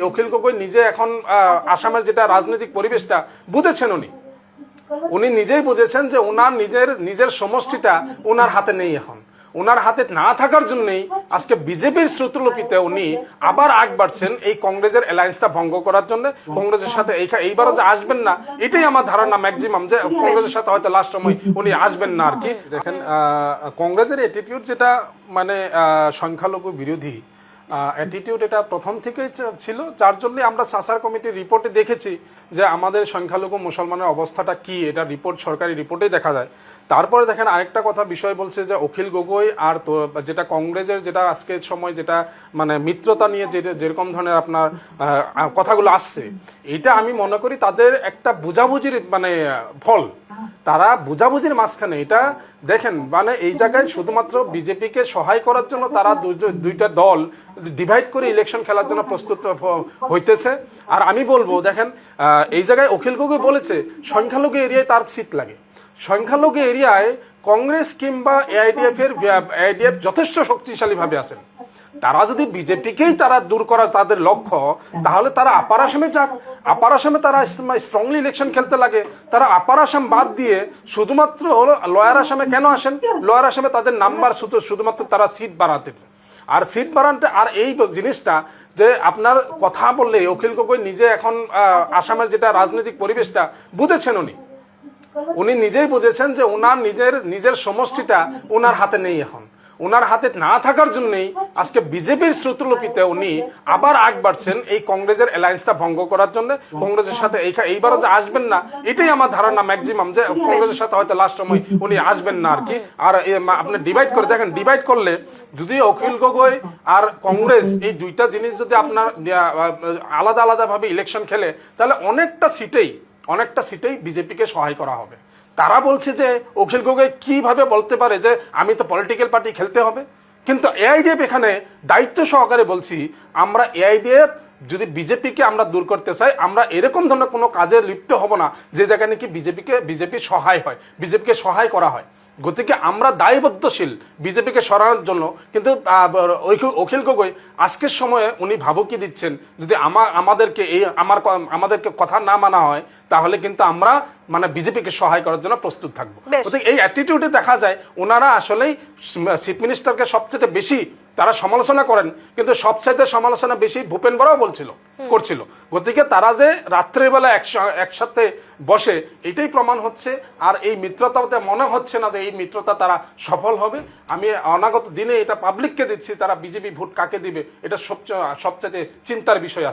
অখিল গগৈ নিজে এখন আসামের যেটা রাজনৈতিক পরিবেশটা বুঝেছেন, উনি নিজেই বুঝেছেন যে ওনার নিজের সমষ্টিটা ওনার হাতে নেই। এখন ওনার হাতে না থাকার জন্যই আজকে বিজেপির শ্রুতলিপিতে উনি আবার আগ বাড়ছেন এই কংগ্রেসের অ্যালায়েন্সটা ভঙ্গ করার জন্য। কংগ্রেসের সাথে এইবারও যে আসবেন না, এটাই আমার ধারণা ম্যাক্সিমাম, যে কংগ্রেসের সাথে হয়তো লাস্ট সময় উনি আসবেন না আর কি। দেখেন, কংগ্রেসের অ্যাটিটিউড যেটা মানে সংখ্যালঘু বিরোধী অ্যাটিটিউড, এটা প্রথম থেকেই ছিল, যার জন্য আমরা সাসার কমিটির রিপোর্টে দেখেছি যে আমাদের সংখ্যালঘু মুসলমানের অবস্থাটা কি, এটা রিপোর্ট সরকারি রিপোর্টেই দেখা যায়। তারপরে দেখেন আরেকটা কথা বিষয় বলছে যে অখিল গগৈ আর তো যেটা কংগ্রেসের যেটা আজকের সময় যেটা মানে মিত্রতা নিয়ে যেরকম ধরনের আপনার কথাগুলো আসছে, এটা আমি মনে করি তাদের একটা বুঝাবুঝির মানে ফল। তারা বুঝাবুঝির মাঝখানে এটা দেখেন, মানে এই জায়গায় শুধুমাত্র বিজেপিকে সহায় করার জন্য তারা দুইটা দল ডিভাইড করে ইলেকশন খেলার জন্য প্রস্তুত হইতেছে। আর আমি বলবো দেখেন, এই জায়গায় অখিল গগৈ বলেছে সংখ্যালঘু এরিয়ায় তার সিট লাগে। সংখ্যালঘু এরিয়ায় কংগ্রেস কিংবা এআইডিএফ যথেষ্ট শক্তিশালীভাবে আছেন। তারা যদি বিজেপিকেই তারা দূর করার তাদের লক্ষ্য, তাহলে তারা আপার আসামে যাক। আপার আসামে তারা স্ট্রংলি ইলেকশন খেলতে লাগে। তারা আপার আসাম বাদ দিয়ে শুধুমাত্র লোয়ার আসামে কেন আসেন? লোয়ার আসামে তাদের নাম্বার শুধুমাত্র তারা সিট বাড়াতে, আর সিট বাড়াতে। আর এই জিনিসটা যে আপনার কথা বললে অখিল গগৈ নিজে এখন আসামের যেটা রাজনৈতিক পরিবেশটা বুঝেছেন, উনি নিজেই বুঝেছেন যে ওনার নিজের সমষ্টিটা ওনার হাতে নেই। এখন ওনার হাতে না থাকার জন্যই আজকে বিজেপির শ্রুতলিপিতে উনি আবার আগ বাড়ছেন এই কংগ্রেসের অ্যালায়েন্সটা ভঙ্গ করার জন্য। কংগ্রেসের সাথে এইবারও যে আসবেন না, এটাই আমার ধারণা ম্যাক্সিমাম, যে কংগ্রেসের সাথে হয়তো লাস্ট সময় উনি আসবেন না আর কি। আর আপনি ডিভাইড করে দেখেন, ডিভাইড করলে যদি অখিল গগৈ আর কংগ্রেস এই দুইটা জিনিস যদি আপনার আলাদা আলাদাভাবে ইলেকশন খেলে, তাহলে অনেকটা সিটেই বিজেপিকে সহায় করা হবে। তারা বলছে যে অখিল গগৈ কিভাবে বলতে পারে যে আমি তো পলিটিক্যাল পার্টি খেলতে হবে, কিন্তু এআইডিএফ এখানে দায়িত্ব সহকারে বলছি, আমরা এআইডিএফ যদি বিজেপিকে আমরা দূর করতে চাই, আমরা এরকম ধরনের কোনো কাজে লিপ্ত হব না যে জায়গায় নাকি বিজেপি সহায় হয়, বিজেপিকে সহায় করা হয়। গতিকে আমরা দায়বদ্ধশীল বিজেপিকে সরানোর জন্য। কিন্তু অখিল গগৈ আজকের সময়ে উনি ভাবুকি দিচ্ছেন, যদি আমাদেরকে কথা না মানা হয়, তাহলে কিন্তু আমরা মানে বিজেপিকে সহায় করার জন্য প্রস্তুত থাকবো। এই অ্যাটিটিউডে দেখা যায় ওনারা আসলেই চিফ মিনিস্টারকে সবচেয়ে বেশি তারা সমালোচনা করেন, কিন্তু সবচাইতে সমালোচনা বেশি ভূপেন বরাও করছিল। গতিকে তারা যে রাত্রেবেলা একসাথে বসে, এটাই প্রমাণ হচ্ছে। আর এই মিত্রতাতে মনে হচ্ছে না যে এই মিত্রতা তারা সফল হবে। আমি অনাগত দিনে এটা পাবলিককে দিচ্ছি, তারা বিজেপি ভোট কাকে দিবে এটা সবচেয়ে চিন্তার বিষয় আছে।